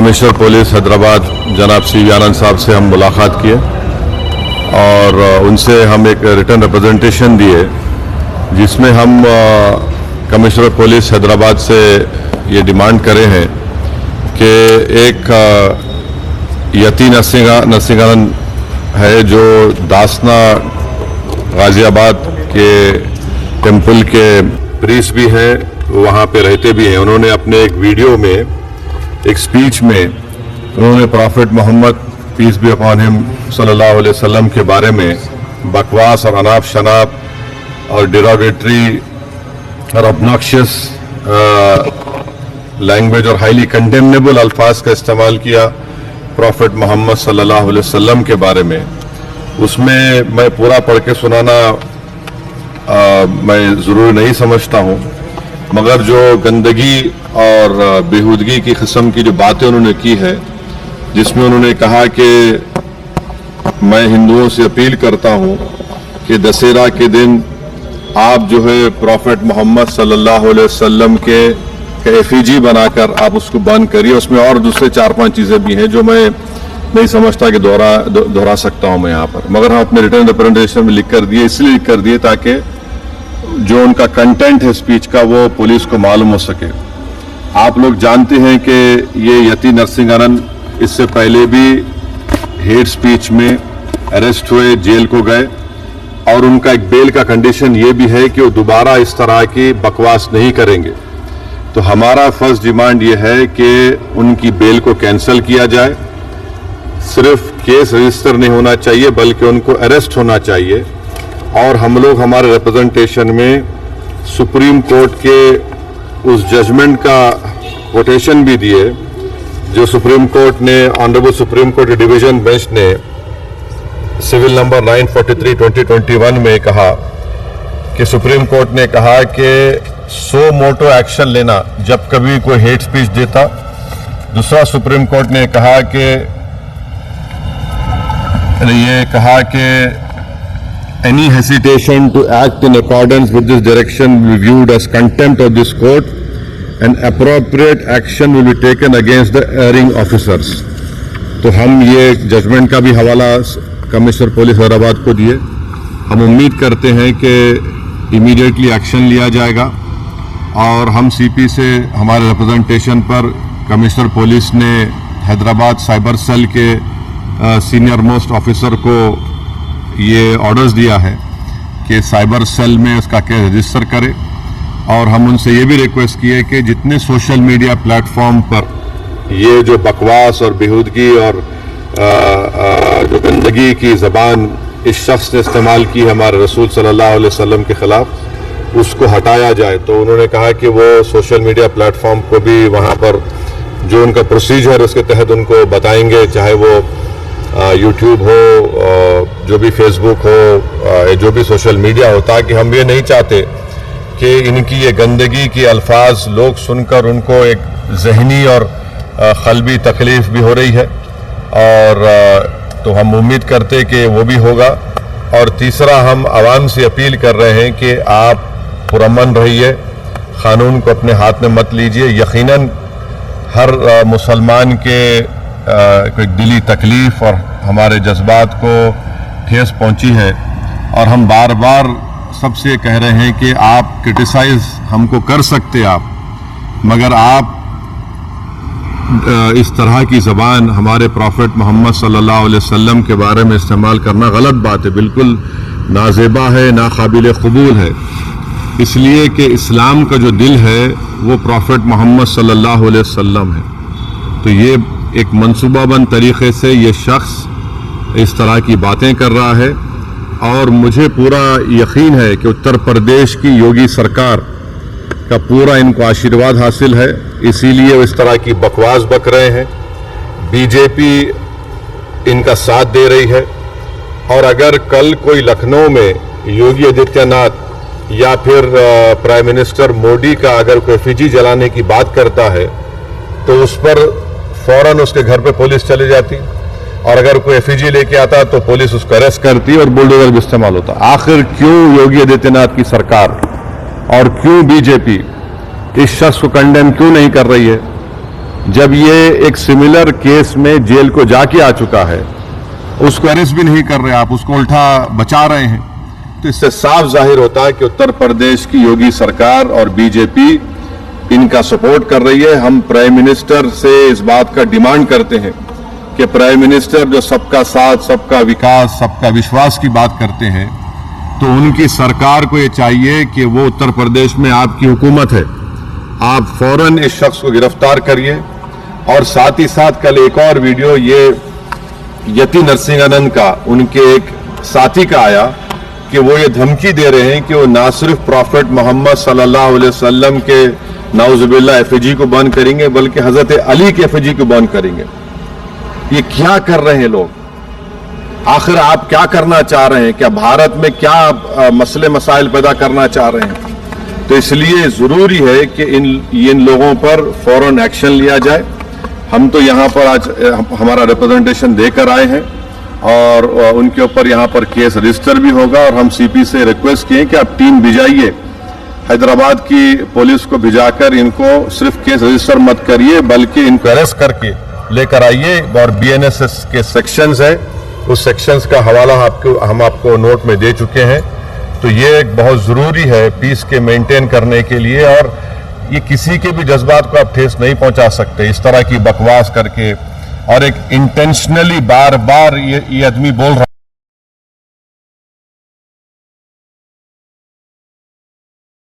Commissioner police Hyderabad जनाब सी आनंद साहब से हम मुलाकात किए और उनसे हम एक रिटर्न रिप्रेजेंटेशन दिए जिसमें हम कमिश्नर पुलिस हैदराबाद से ये डिमांड करे हैं कि एक यती नरसिंहानंद है जो दासना गाजियाबाद के टेम्पल के प्रीस्ट भी हैं, वहाँ पे रहते भी हैं। उन्होंने अपने एक वीडियो में एक स्पीच में उन्होंने prophet Mohammad peace be upon him सल्लल्लाहु अलैहि वसल्लम के बारे में बकवास और अनाप शनाप और डिरोगेटरी और ऑब्नॉक्शियस लैंग्वेज और हाईली कंडेमनेबल अल्फाज का इस्तेमाल किया प्रॉफिट मोहम्मद सल्लल्लाहु अलैहि वसल्लम के बारे में। उसमें मैं पूरा पढ़ के सुनाना मैं ज़रूरी नहीं समझता हूँ, मगर जो गंदगी और बेहूदगी की किस्म की जो बातें उन्होंने की है, जिसमें उन्होंने कहा कि मैं हिंदुओं से अपील करता हूँ कि दशहरा के दिन आप जो है प्रॉफिट मोहम्मद सल्लल्लाहु अलैहि वसल्लम के एफिजी बनाकर आप उसको बंद करिए। उसमें और दूसरे 4-5 चीज़ें भी हैं जो मैं नहीं समझता कि दोहरा सकता हूँ मैं यहाँ पर, मगर हम अपने रिटर्न रिप्रेजेंटेशन में लिख कर दिए, इसलिए लिख कर दिए ताकि जो उनका कंटेंट है स्पीच का वो पुलिस को मालूम हो सके। आप लोग जानते हैं कि ये यती नरसिंहानंद इससे पहले भी हेट स्पीच में अरेस्ट हुए, जेल को गए और उनका एक बेल का कंडीशन ये भी है कि वो दोबारा इस तरह की बकवास नहीं करेंगे। तो हमारा फर्स्ट डिमांड ये है कि उनकी बेल को कैंसिल किया जाए, सिर्फ केस रजिस्टर नहीं होना चाहिए बल्कि उनको अरेस्ट होना चाहिए। और हम लोग हमारे रिप्रेजेंटेशन में सुप्रीम कोर्ट के उस जजमेंट का कोटेशन भी दिए जो सुप्रीम कोर्ट ने, honourable supreme court division bench ने सिविल नंबर 943/2021 में कहा कि सुप्रीम कोर्ट ने कहा कि सो मोटो एक्शन लेना जब कभी कोई हेट स्पीच देता। दूसरा सुप्रीम कोर्ट ने कहा कि any hesitation to act in accordance with this direction will be viewed as contempt of this court and appropriate action will be taken against the erring officers। तो हम ये judgement का भी हवाला कमिश्नर पुलिस हैदराबाद को दिए। हम उम्मीद करते हैं कि इमीडिएटली एक्शन लिया जाएगा और हम सीपी से हमारे रिप्रेजेंटेशन पर कमिश्नर पुलिस ने हैदराबाद साइबर सेल के सीनियर मोस्ट ऑफिसर को ये ऑर्डर्स दिया है कि साइबर सेल में उसका केस रजिस्टर करे। और हम उनसे ये भी रिक्वेस्ट किए कि जितने सोशल मीडिया प्लेटफॉर्म पर ये जो बकवास और बेहूदगी और जो गंदगी की ज़बान इस शख्स ने इस्तेमाल की हमारे रसूल सल्लल्लाहु अलैहि वसल्लम के ख़िलाफ़, उसको हटाया जाए। तो उन्होंने कहा कि वो सोशल मीडिया प्लेटफॉर्म को भी वहाँ पर जो उनका प्रोसीजर उसके तहत उनको बताएंगे, चाहे वो यूट्यूब हो, जो भी फेसबुक हो, जो भी सोशल मीडिया हो, ताकि हम ये नहीं चाहते कि इनकी ये गंदगी की अल्फाज लोग सुनकर उनको एक जहनी और क़ल्बी तकलीफ़ भी हो रही है। और तो हम उम्मीद करते कि वो भी होगा। और तीसरा, हम आवाम से अपील कर रहे हैं कि आप पुरअमन रहिए, क़ानून को अपने हाथ में मत लीजिए। यकीनन हर मुसलमान के कोई दिली तकलीफ़ और हमारे जज्बात को ठेस पहुंची है और हम बार बार सबसे कह रहे हैं कि आप क्रिटिसाइज़ हमको कर सकते आप, मगर आप इस तरह की ज़बान हमारे प्रॉफिट मोहम्मद सल्लल्लाहु अलैहि वसल्लम के बारे में इस्तेमाल करना गलत बात है, बिल्कुल नाज़ेबा है, नाकाबिल कबूल है। इसलिए कि इस्लाम का जो दिल है वो प्रॉफिट मोहम्मद सल्लल्लाहु अलैहि वसल्लम है। तो ये एक मंसूबाबंद तरीक़े से ये शख्स इस तरह की बातें कर रहा है और मुझे पूरा यकीन है कि उत्तर प्रदेश की योगी सरकार का पूरा इनको आशीर्वाद हासिल है, इसीलिए वो इस तरह की बकवास बक रहे हैं। बीजेपी इनका साथ दे रही है और अगर कल कोई लखनऊ में योगी आदित्यनाथ या फिर प्राइम मिनिस्टर मोदी का अगर कोई एफिजी जलाने की बात करता है तो उस पर फौरन उसके घर पे पुलिस चली जाती और अगर कोई एफिजी लेके आता तो पुलिस उसको अरेस्ट करती और बुलडोजर भी इस्तेमाल होता। आखिर क्यों योगी आदित्यनाथ की सरकार और क्यों बीजेपी इस शख्स को कंडेम क्यों नहीं कर रही है? جب یہ ایک سملر کیس میں جیل کو جا کے آ چکا ہے، اس کو اریسٹ بھی نہیں کر رہے آپ، اس کو الٹا بچا رہے ہیں، تو اس سے صاف ظاہر ہوتا ہے کہ اتر پردیش کی یوگی سرکار اور بی جے پی ان کا سپورٹ کر رہی ہے۔ ہم پرائم منسٹر سے اس بات کا ڈیمانڈ کرتے ہیں کہ پرائم منسٹر جو سب کا ساتھ، سب کا وکاس، سب کا وشواس کی بات کرتے ہیں، تو ان کی سرکار کو یہ چاہیے کہ وہ اتر پردیش میں آپ کی حکومت ہے، آپ فوراً اس شخص کو گرفتار کریے۔ اور ساتھ ہی ساتھ کل ایک اور ویڈیو یہ یتی نرسنگھنن کا، ان کے ایک ساتھی کا آیا کہ وہ یہ دھمکی دے رہے ہیں کہ وہ نہ صرف پروفٹ محمد صلی اللہ علیہ وسلم کے نعوذ باللہ ایفیجی کو بند کریں گے بلکہ حضرت علی کے ایفیجی کو بند کریں گے۔ یہ کیا کر رہے ہیں لوگ؟ آخر آپ کیا کرنا چاہ رہے ہیں؟ کیا بھارت میں کیا مسئلے مسائل پیدا کرنا چاہ رہے ہیں؟ تو اس لیے ضروری ہے کہ ان لوگوں پر فوراً ایکشن لیا جائے۔ ہم تو یہاں پر آج ہمارا ریپرزنٹیشن دے کر آئے ہیں اور ان کے اوپر یہاں پر کیس رجسٹر بھی ہوگا، اور ہم سی پی سے ریکویسٹ کیے کہ آپ ٹیم بھیجائیے، حیدرآباد کی پولیس کو بھیجا کر ان کو صرف کیس رجسٹر مت کریے بلکہ ان کو اریسٹ کر کے لے کر آئیے، اور بی این ایس ایس کے سیکشنز ہیں، اس سیکشنز کا حوالہ ہم آپ کو نوٹ میں دے چکے ہیں۔ تو یہ ایک بہت ضروری ہے پیس کے مینٹین کرنے کے لیے، اور یہ کسی کے بھی جذبات کو آپ ٹھیس نہیں پہنچا سکتے اس طرح کی بکواس کر کے، اور ایک انٹینشنلی بار بار یہ آدمی بول رہا